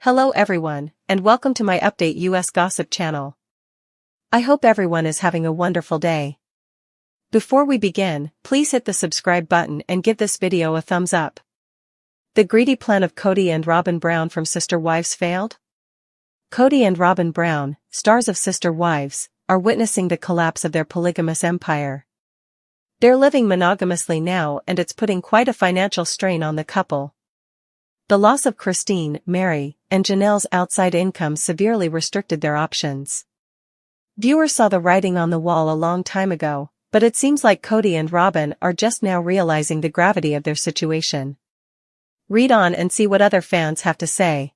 Hello everyone, and welcome to my Update US Gossip channel. I hope everyone is having a wonderful day. Before we begin, please hit the subscribe button and give this video a thumbs up. The greedy plan of Kody and Robyn Brown from Sister Wives failed? Kody and Robyn Brown, stars of Sister Wives, are witnessing the collapse of their polygamous empire. They're living monogamously now, and it's putting quite a financial strain on the couple. The loss of Christine, Mary, and Janelle's outside income severely restricted their options. Viewers saw the writing on the wall a long time ago, but it seems like Kody and Robyn are just now realizing the gravity of their situation. Read on and see what other fans have to say.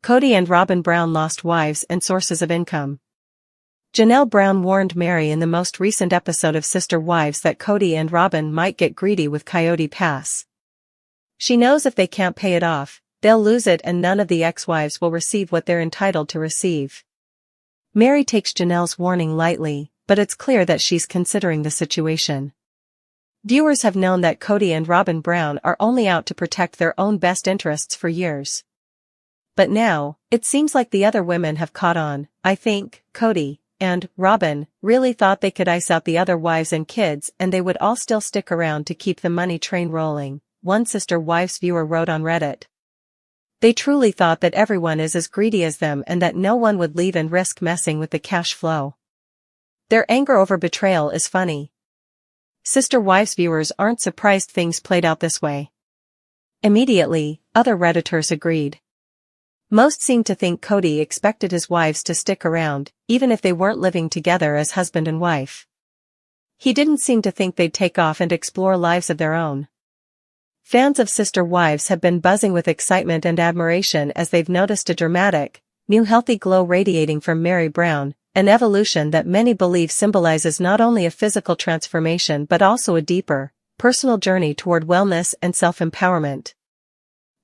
Kody and Robyn Brown lost wives and sources of income. Janelle Brown warned Mary in the most recent episode of Sister Wives that Kody and Robyn might get greedy with Coyote Pass. She knows if they can't pay it off, they'll lose it and none of the ex-wives will receive what they're entitled to receive. Mary takes Janelle's warning lightly, but it's clear that she's considering the situation. Viewers have known that Kody and Robyn Brown are only out to protect their own best interests for years. But now, it seems like the other women have caught on. I think Kody and Robyn really thought they could ice out the other wives and kids and they would all still stick around to keep the money train rolling, one Sister Wives viewer wrote on Reddit. They truly thought that everyone is as greedy as them and that no one would leave and risk messing with the cash flow. Their anger over betrayal is funny. Sister Wives viewers aren't surprised things played out this way. Immediately, other Redditors agreed. Most seemed to think Kody expected his wives to stick around, even if they weren't living together as husband and wife. He didn't seem to think they'd take off and explore lives of their own. Fans of Sister Wives have been buzzing with excitement and admiration as they've noticed a dramatic, new healthy glow radiating from Mary Brown, an evolution that many believe symbolizes not only a physical transformation but also a deeper, personal journey toward wellness and self-empowerment.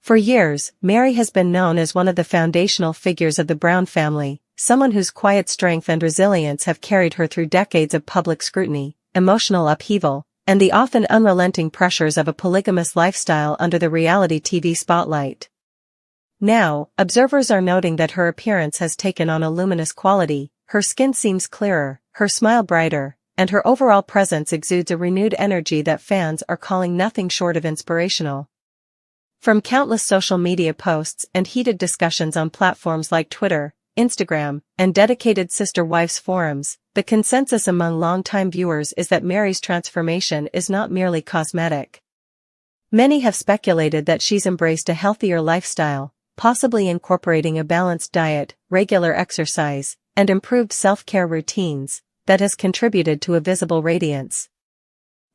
For years, Mary has been known as one of the foundational figures of the Brown family, someone whose quiet strength and resilience have carried her through decades of public scrutiny, emotional upheaval, and the often unrelenting pressures of a polygamous lifestyle under the reality TV spotlight. Now, observers are noting that her appearance has taken on a luminous quality, her skin seems clearer, her smile brighter, and her overall presence exudes a renewed energy that fans are calling nothing short of inspirational. From countless social media posts and heated discussions on platforms like Twitter, Instagram, and dedicated Sister Wives forums, the consensus among longtime viewers is that Mary's transformation is not merely cosmetic. Many have speculated that she's embraced a healthier lifestyle, possibly incorporating a balanced diet, regular exercise, and improved self-care routines, that has contributed to a visible radiance.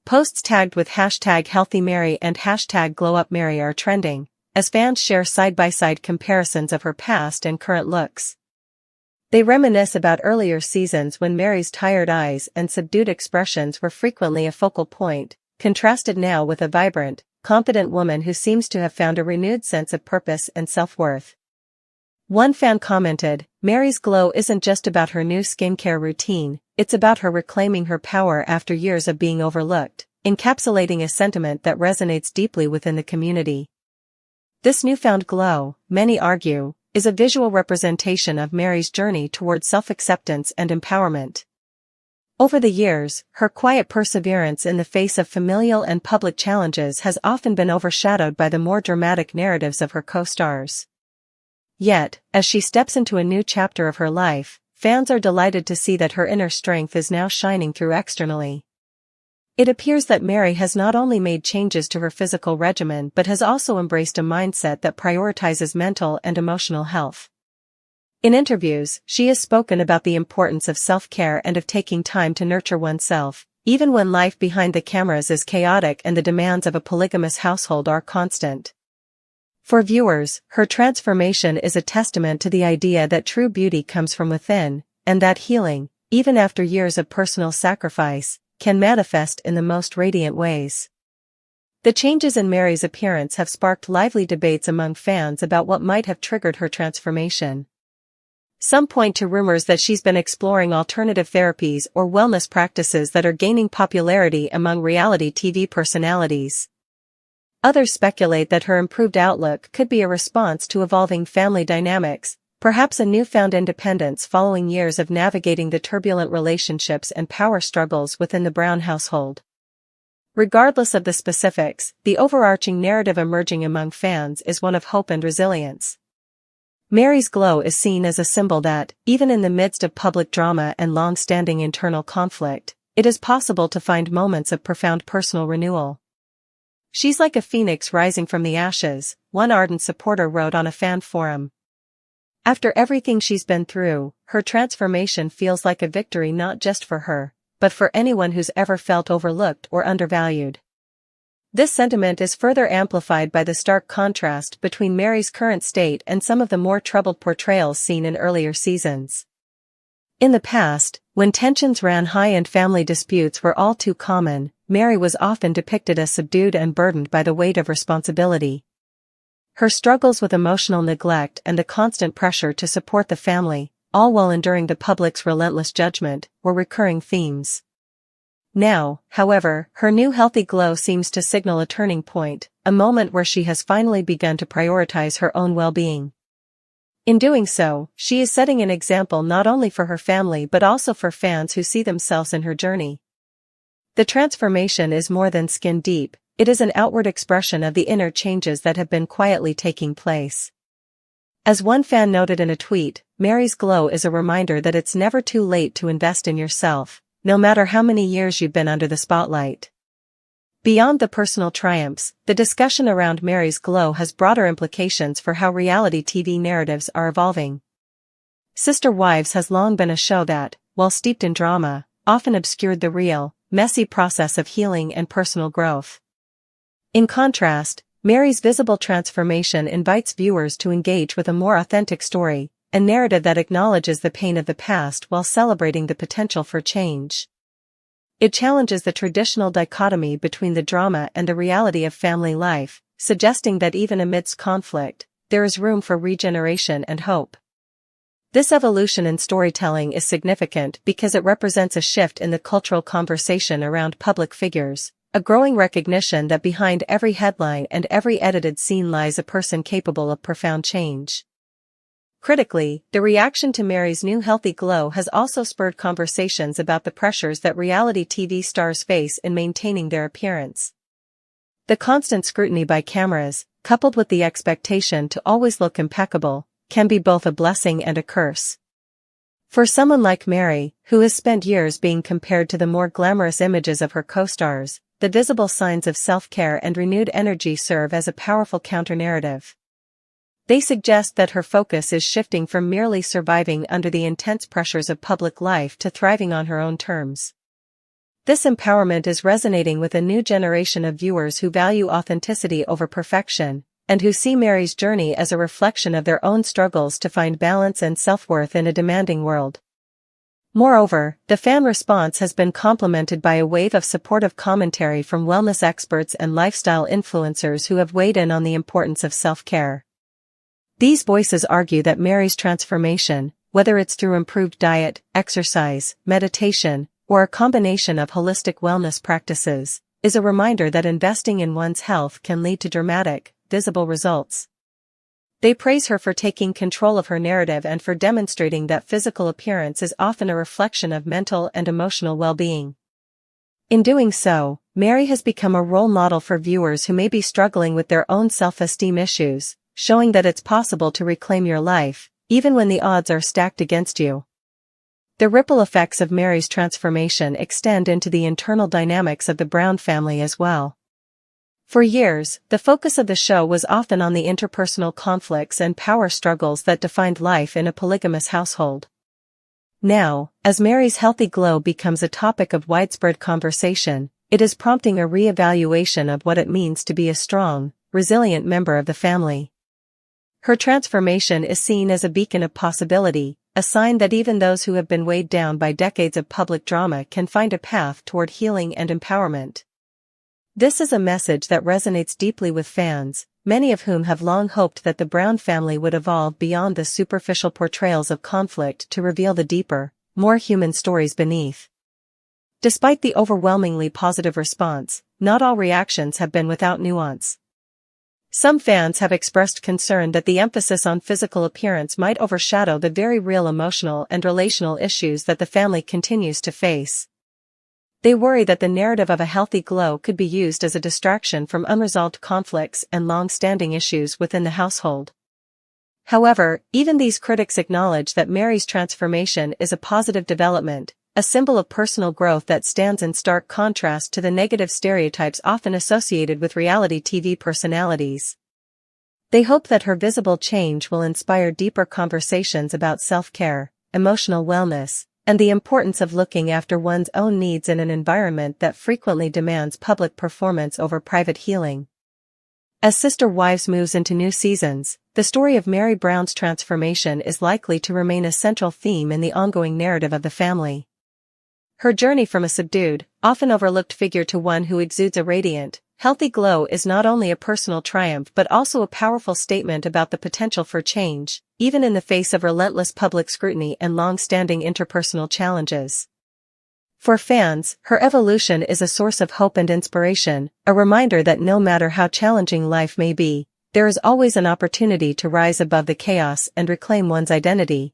Posts tagged with #HealthyMary and #GlowUpMary are trending, as fans share side-by-side comparisons of her past and current looks. They reminisce about earlier seasons when Mary's tired eyes and subdued expressions were frequently a focal point, contrasted now with a vibrant, confident woman who seems to have found a renewed sense of purpose and self-worth. One fan commented, "Mary's glow isn't just about her new skincare routine, it's about her reclaiming her power after years of being overlooked," encapsulating a sentiment that resonates deeply within the community. This newfound glow, many argue, is a visual representation of Mary's journey towards self-acceptance and empowerment. Over the years, her quiet perseverance in the face of familial and public challenges has often been overshadowed by the more dramatic narratives of her co-stars. Yet, as she steps into a new chapter of her life, fans are delighted to see that her inner strength is now shining through externally. It appears that Mary has not only made changes to her physical regimen but has also embraced a mindset that prioritizes mental and emotional health. In interviews, she has spoken about the importance of self-care and of taking time to nurture oneself, even when life behind the cameras is chaotic and the demands of a polygamous household are constant. For viewers, her transformation is a testament to the idea that true beauty comes from within, and that healing, even after years of personal sacrifice, can manifest in the most radiant ways. The changes in Mary's appearance have sparked lively debates among fans about what might have triggered her transformation. Some point to rumors that she's been exploring alternative therapies or wellness practices that are gaining popularity among reality TV personalities. Others speculate that her improved outlook could be a response to evolving family dynamics, perhaps a newfound independence following years of navigating the turbulent relationships and power struggles within the Brown household. Regardless of the specifics, the overarching narrative emerging among fans is one of hope and resilience. Mary's glow is seen as a symbol that, even in the midst of public drama and long-standing internal conflict, it is possible to find moments of profound personal renewal. "She's like a phoenix rising from the ashes," one ardent supporter wrote on a fan forum. After everything she's been through, her transformation feels like a victory not just for her, but for anyone who's ever felt overlooked or undervalued. This sentiment is further amplified by the stark contrast between Mary's current state and some of the more troubled portrayals seen in earlier seasons. In the past, when tensions ran high and family disputes were all too common, Mary was often depicted as subdued and burdened by the weight of responsibility. Her struggles with emotional neglect and the constant pressure to support the family, all while enduring the public's relentless judgment, were recurring themes. Now, however, her new healthy glow seems to signal a turning point, a moment where she has finally begun to prioritize her own well-being. In doing so, she is setting an example not only for her family but also for fans who see themselves in her journey. The transformation is more than skin deep, it is an outward expression of the inner changes that have been quietly taking place. As one fan noted in a tweet, Mary's glow is a reminder that it's never too late to invest in yourself, no matter how many years you've been under the spotlight. Beyond the personal triumphs, the discussion around Mary's glow has broader implications for how reality TV narratives are evolving. Sister Wives has long been a show that, while steeped in drama, often obscured the real, messy process of healing and personal growth. In contrast, Mary's visible transformation invites viewers to engage with a more authentic story, a narrative that acknowledges the pain of the past while celebrating the potential for change. It challenges the traditional dichotomy between the drama and the reality of family life, suggesting that even amidst conflict, there is room for regeneration and hope. This evolution in storytelling is significant because it represents a shift in the cultural conversation around public figures, a growing recognition that behind every headline and every edited scene lies a person capable of profound change. Critically, the reaction to Mary's new healthy glow has also spurred conversations about the pressures that reality TV stars face in maintaining their appearance. The constant scrutiny by cameras, coupled with the expectation to always look impeccable, can be both a blessing and a curse. For someone like Mary, who has spent years being compared to the more glamorous images of her co-stars, the visible signs of self-care and renewed energy serve as a powerful counter-narrative. They suggest that her focus is shifting from merely surviving under the intense pressures of public life to thriving on her own terms. This empowerment is resonating with a new generation of viewers who value authenticity over perfection, and who see Mary's journey as a reflection of their own struggles to find balance and self-worth in a demanding world. Moreover, the fan response has been complemented by a wave of supportive commentary from wellness experts and lifestyle influencers who have weighed in on the importance of self-care. These voices argue that Mary's transformation, whether it's through improved diet, exercise, meditation, or a combination of holistic wellness practices, is a reminder that investing in one's health can lead to dramatic, visible results. They praise her for taking control of her narrative and for demonstrating that physical appearance is often a reflection of mental and emotional well-being. In doing so, Mary has become a role model for viewers who may be struggling with their own self-esteem issues, showing that it's possible to reclaim your life, even when the odds are stacked against you. The ripple effects of Mary's transformation extend into the internal dynamics of the Brown family as well. For years, the focus of the show was often on the interpersonal conflicts and power struggles that defined life in a polygamous household. Now, as Mary's healthy glow becomes a topic of widespread conversation, it is prompting a re-evaluation of what it means to be a strong, resilient member of the family. Her transformation is seen as a beacon of possibility, a sign that even those who have been weighed down by decades of public drama can find a path toward healing and empowerment. This is a message that resonates deeply with fans, many of whom have long hoped that the Brown family would evolve beyond the superficial portrayals of conflict to reveal the deeper, more human stories beneath. Despite the overwhelmingly positive response, not all reactions have been without nuance. Some fans have expressed concern that the emphasis on physical appearance might overshadow the very real emotional and relational issues that the family continues to face. They worry that the narrative of a healthy glow could be used as a distraction from unresolved conflicts and long-standing issues within the household. However, even these critics acknowledge that Mary's transformation is a positive development, a symbol of personal growth that stands in stark contrast to the negative stereotypes often associated with reality TV personalities. They hope that her visible change will inspire deeper conversations about self-care, emotional wellness, and the importance of looking after one's own needs in an environment that frequently demands public performance over private healing. As Sister Wives moves into new seasons, the story of Mary Brown's transformation is likely to remain a central theme in the ongoing narrative of the family. Her journey from a subdued, often overlooked figure to one who exudes a radiant, healthy glow is not only a personal triumph but also a powerful statement about the potential for change, even in the face of relentless public scrutiny and long-standing interpersonal challenges. For fans, her evolution is a source of hope and inspiration, a reminder that no matter how challenging life may be, there is always an opportunity to rise above the chaos and reclaim one's identity.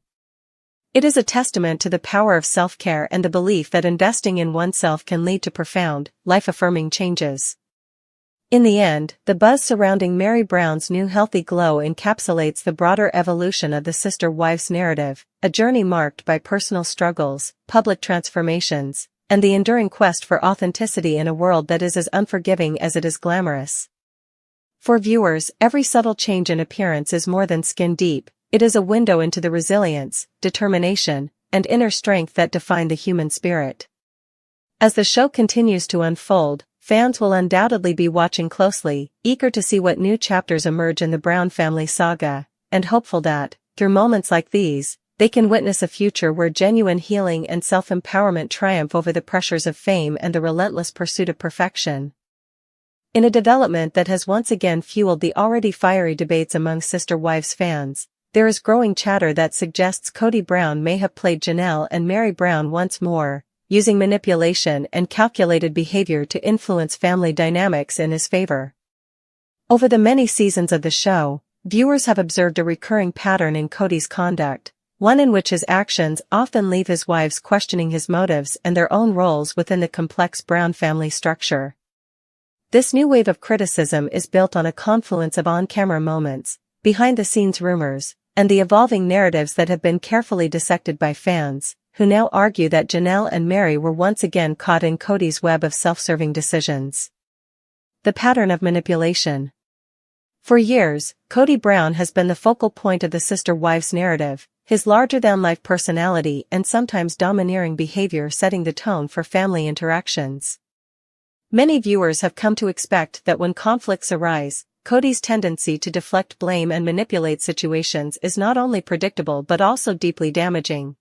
It is a testament to the power of self-care and the belief that investing in oneself can lead to profound, life-affirming changes. In the end, the buzz surrounding Mary Brown's new healthy glow encapsulates the broader evolution of the Sister Wives narrative, a journey marked by personal struggles, public transformations, and the enduring quest for authenticity in a world that is as unforgiving as it is glamorous. For viewers, every subtle change in appearance is more than skin deep. It is a window into the resilience, determination, and inner strength that define the human spirit. As the show continues to unfold, fans will undoubtedly be watching closely, eager to see what new chapters emerge in the Brown family saga, and hopeful that, through moments like these, they can witness a future where genuine healing and self-empowerment triumph over the pressures of fame and the relentless pursuit of perfection. In a development that has once again fueled the already fiery debates among Sister Wives fans, there is growing chatter that suggests Kody Brown may have played Janelle and Mary Brown once more, using manipulation and calculated behavior to influence family dynamics in his favor. Over the many seasons of the show, viewers have observed a recurring pattern in Kody's conduct, one in which his actions often leave his wives questioning his motives and their own roles within the complex Brown family structure. This new wave of criticism is built on a confluence of on-camera moments, behind-the-scenes rumors, and the evolving narratives that have been carefully dissected by fans, who now argue that Janelle and Mary were once again caught in Kody's web of self-serving decisions. The pattern of manipulation. For years, Kody Brown has been the focal point of the Sister Wives narrative, his larger-than-life personality and sometimes domineering behavior setting the tone for family interactions. Many viewers have come to expect that when conflicts arise, Kody's tendency to deflect blame and manipulate situations is not only predictable but also deeply damaging.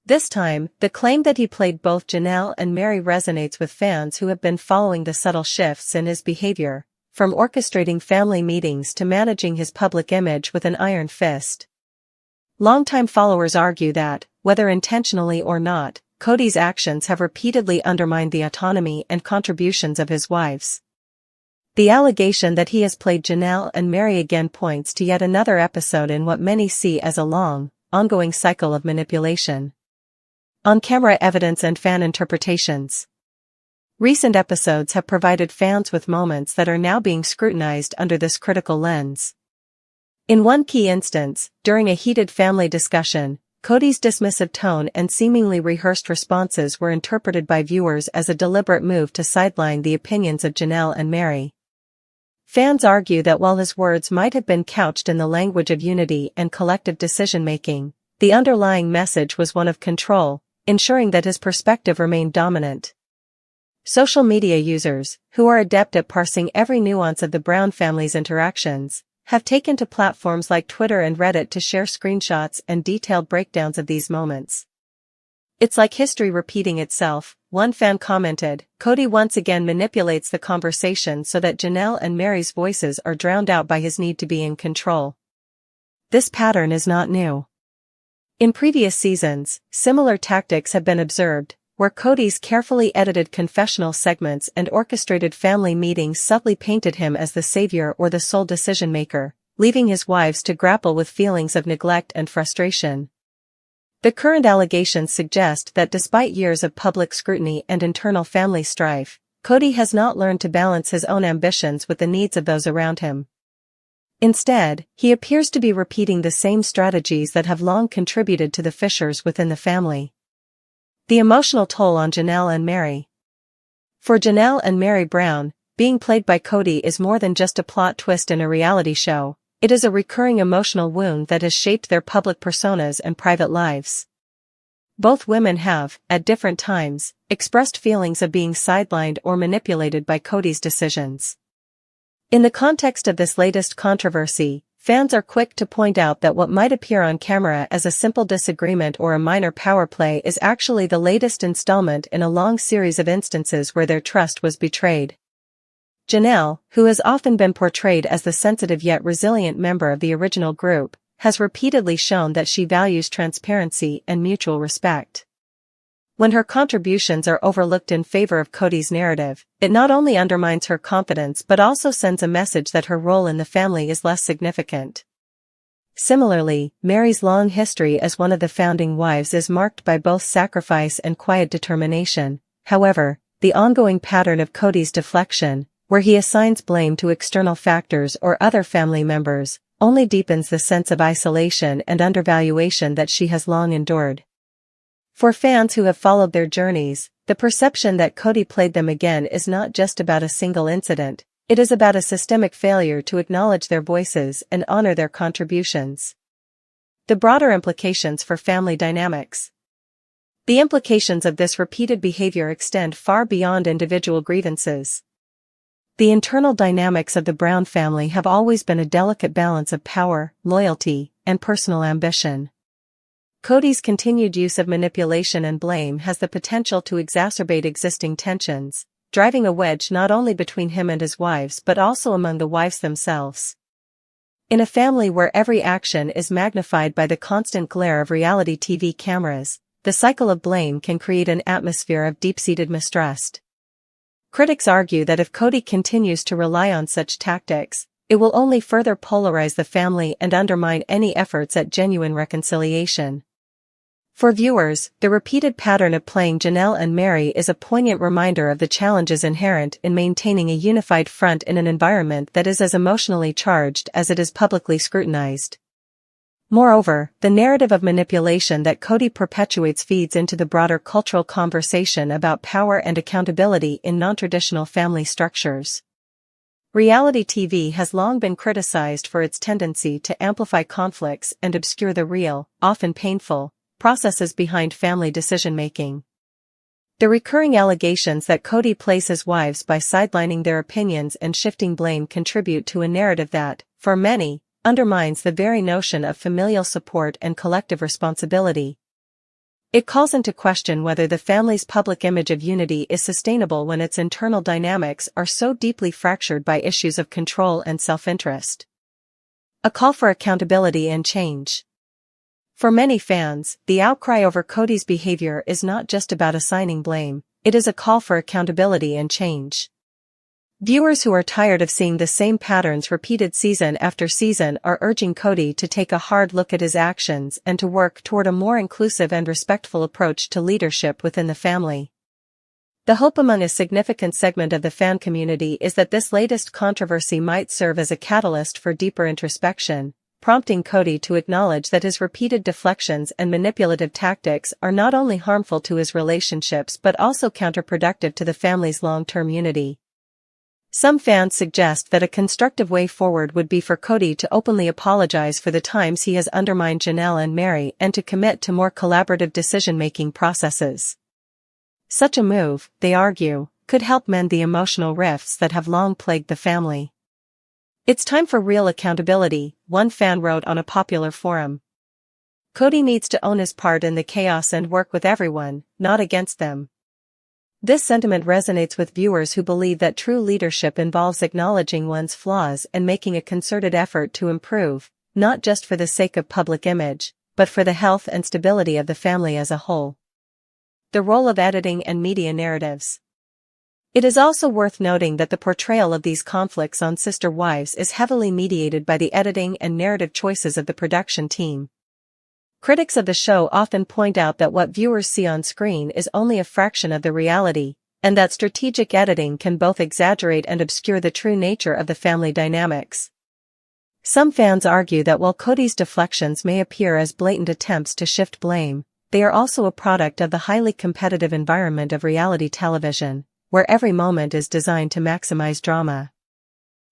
This time, the claim that he played both Janelle and Mary resonates with fans who have been following the subtle shifts in his behavior, from orchestrating family meetings to managing his public image with an iron fist. Longtime followers argue that, whether intentionally or not, Kody's actions have repeatedly undermined the autonomy and contributions of his wives. The allegation that he has played Janelle and Mary again points to yet another episode in what many see as a long, ongoing cycle of manipulation. On-camera evidence and fan interpretations. Recent episodes have provided fans with moments that are now being scrutinized under this critical lens. In one key instance, during a heated family discussion, Kody's dismissive tone and seemingly rehearsed responses were interpreted by viewers as a deliberate move to sideline the opinions of Janelle and Mary. Fans argue that while his words might have been couched in the language of unity and collective decision-making, the underlying message was one of control, ensuring that his perspective remained dominant. Social media users, who are adept at parsing every nuance of the Brown family's interactions, have taken to platforms like Twitter and Reddit to share screenshots and detailed breakdowns of these moments. "It's like history repeating itself," one fan commented. "Kody once again manipulates the conversation so that Janelle and Mary's voices are drowned out by his need to be in control." This pattern is not new. In previous seasons, similar tactics have been observed, where Kody's carefully edited confessional segments and orchestrated family meetings subtly painted him as the savior or the sole decision-maker, leaving his wives to grapple with feelings of neglect and frustration. The current allegations suggest that despite years of public scrutiny and internal family strife, Kody has not learned to balance his own ambitions with the needs of those around him. Instead, he appears to be repeating the same strategies that have long contributed to the fissures within the family. The emotional toll on Janelle and Mary. For Janelle and Mary Brown, being played by Kody is more than just a plot twist in a reality show. It is a recurring emotional wound that has shaped their public personas and private lives. Both women have, at different times, expressed feelings of being sidelined or manipulated by Kody's decisions. In the context of this latest controversy, fans are quick to point out that what might appear on camera as a simple disagreement or a minor power play is actually the latest installment in a long series of instances where their trust was betrayed. Janelle, who has often been portrayed as the sensitive yet resilient member of the original group, has repeatedly shown that she values transparency and mutual respect. When her contributions are overlooked in favor of Kody's narrative, it not only undermines her confidence but also sends a message that her role in the family is less significant. Similarly, Mary's long history as one of the founding wives is marked by both sacrifice and quiet determination. However, the ongoing pattern of Kody's deflection, where he assigns blame to external factors or other family members, only deepens the sense of isolation and undervaluation that she has long endured. For fans who have followed their journeys, the perception that Kody played them again is not just about a single incident, it is about a systemic failure to acknowledge their voices and honor their contributions. The broader implications for family dynamics. The implications of this repeated behavior extend far beyond individual grievances. The internal dynamics of the Brown family have always been a delicate balance of power, loyalty, and personal ambition. Kody's continued use of manipulation and blame has the potential to exacerbate existing tensions, driving a wedge not only between him and his wives but also among the wives themselves. In a family where every action is magnified by the constant glare of reality TV cameras, the cycle of blame can create an atmosphere of deep-seated mistrust. Critics argue that if Kody continues to rely on such tactics, it will only further polarize the family and undermine any efforts at genuine reconciliation. For viewers, the repeated pattern of playing Janelle and Mary is a poignant reminder of the challenges inherent in maintaining a unified front in an environment that is as emotionally charged as it is publicly scrutinized. Moreover, the narrative of manipulation that Kody perpetuates feeds into the broader cultural conversation about power and accountability in non-traditional family structures. Reality TV has long been criticized for its tendency to amplify conflicts and obscure the real, often painful, processes behind family decision-making. The recurring allegations that Kody plays his wives by sidelining their opinions and shifting blame contribute to a narrative that, for many, undermines the very notion of familial support and collective responsibility. It calls into question whether the family's public image of unity is sustainable when its internal dynamics are so deeply fractured by issues of control and self-interest. A call for accountability and change. For many fans, the outcry over Kody's behavior is not just about assigning blame, it is a call for accountability and change. Viewers who are tired of seeing the same patterns repeated season after season are urging Kody to take a hard look at his actions and to work toward a more inclusive and respectful approach to leadership within the family. The hope among a significant segment of the fan community is that this latest controversy might serve as a catalyst for deeper introspection, prompting Kody to acknowledge that his repeated deflections and manipulative tactics are not only harmful to his relationships but also counterproductive to the family's long-term unity. Some fans suggest that a constructive way forward would be for Kody to openly apologize for the times he has undermined Janelle and Mary and to commit to more collaborative decision-making processes. Such a move, they argue, could help mend the emotional rifts that have long plagued the family. It's time for real accountability, one fan wrote on a popular forum. Kody needs to own his part in the chaos and work with everyone, not against them. This sentiment resonates with viewers who believe that true leadership involves acknowledging one's flaws and making a concerted effort to improve, not just for the sake of public image, but for the health and stability of the family as a whole. The role of editing and media narratives. It is also worth noting that the portrayal of these conflicts on Sister Wives is heavily mediated by the editing and narrative choices of the production team. Critics of the show often point out that what viewers see on screen is only a fraction of the reality, and that strategic editing can both exaggerate and obscure the true nature of the family dynamics. Some fans argue that while Kody's deflections may appear as blatant attempts to shift blame, they are also a product of the highly competitive environment of reality television, where every moment is designed to maximize drama.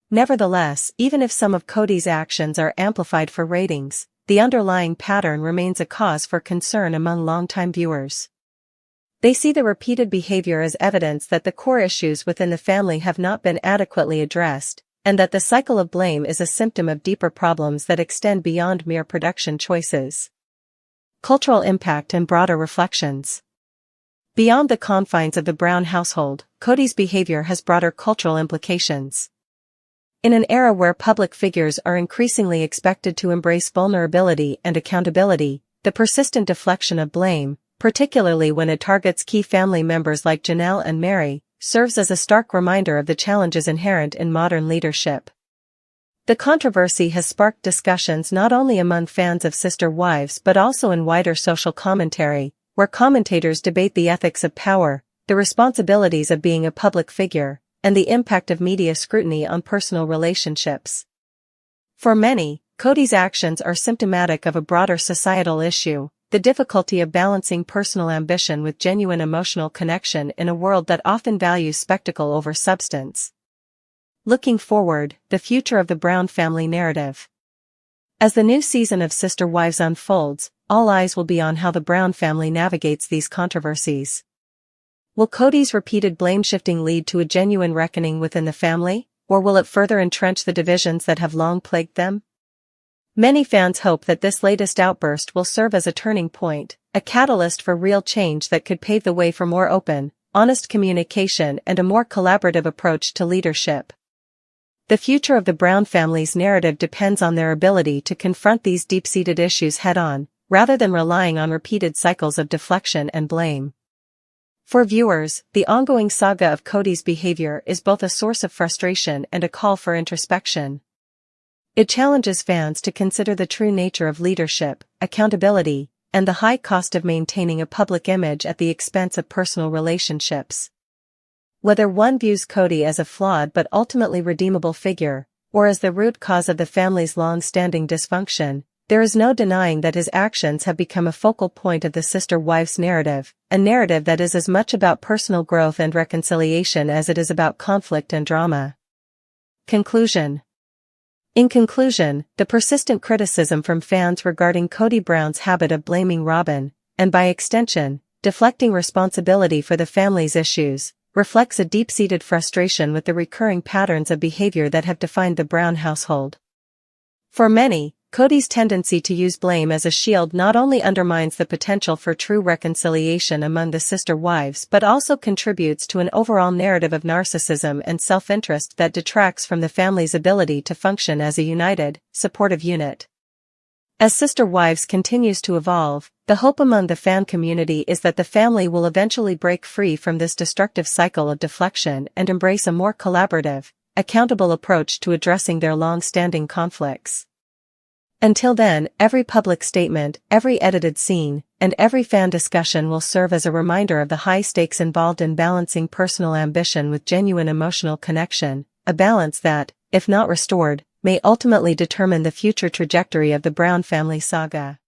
Nevertheless, even if some of Kody's actions are amplified for ratings, the underlying pattern remains a cause for concern among longtime viewers. They see the repeated behavior as evidence that the core issues within the family have not been adequately addressed, and that the cycle of blame is a symptom of deeper problems that extend beyond mere production choices. Cultural impact and broader reflections. Beyond the confines of the Brown household, Kody's behavior has broader cultural implications. In an era where public figures are increasingly expected to embrace vulnerability and accountability, the persistent deflection of blame, particularly when it targets key family members like Janelle and Mary, serves as a stark reminder of the challenges inherent in modern leadership. The controversy has sparked discussions not only among fans of Sister Wives but also in wider social commentary, where commentators debate the ethics of power, the responsibilities of being a public figure, and the impact of media scrutiny on personal relationships. For many, Kody's actions are symptomatic of a broader societal issue, the difficulty of balancing personal ambition with genuine emotional connection in a world that often values spectacle over substance. Looking forward, the future of the Brown family narrative. As the new season of Sister Wives unfolds, all eyes will be on how the Brown family navigates these controversies. Will Kody's repeated blame-shifting lead to a genuine reckoning within the family, or will it further entrench the divisions that have long plagued them? Many fans hope that this latest outburst will serve as a turning point, a catalyst for real change that could pave the way for more open, honest communication and a more collaborative approach to leadership. The future of the Brown family's narrative depends on their ability to confront these deep-seated issues head-on, rather than relying on repeated cycles of deflection and blame. For viewers, the ongoing saga of Kody's behavior is both a source of frustration and a call for introspection. It challenges fans to consider the true nature of leadership, accountability, and the high cost of maintaining a public image at the expense of personal relationships. Whether one views Kody as a flawed but ultimately redeemable figure, or as the root cause of the family's long-standing dysfunction, there is no denying that his actions have become a focal point of the Sister Wives narrative, a narrative that is as much about personal growth and reconciliation as it is about conflict and drama. Conclusion. In conclusion, the persistent criticism from fans regarding Kody Brown's habit of blaming Robyn, and by extension, deflecting responsibility for the family's issues, reflects a deep-seated frustration with the recurring patterns of behavior that have defined the Brown household. For many, Kody's tendency to use blame as a shield not only undermines the potential for true reconciliation among the Sister Wives but also contributes to an overall narrative of narcissism and self-interest that detracts from the family's ability to function as a united, supportive unit. As Sister Wives continues to evolve, the hope among the fan community is that the family will eventually break free from this destructive cycle of deflection and embrace a more collaborative, accountable approach to addressing their long-standing conflicts. Until then, every public statement, every edited scene, and every fan discussion will serve as a reminder of the high stakes involved in balancing personal ambition with genuine emotional connection, a balance that, if not restored, may ultimately determine the future trajectory of the Brown family saga.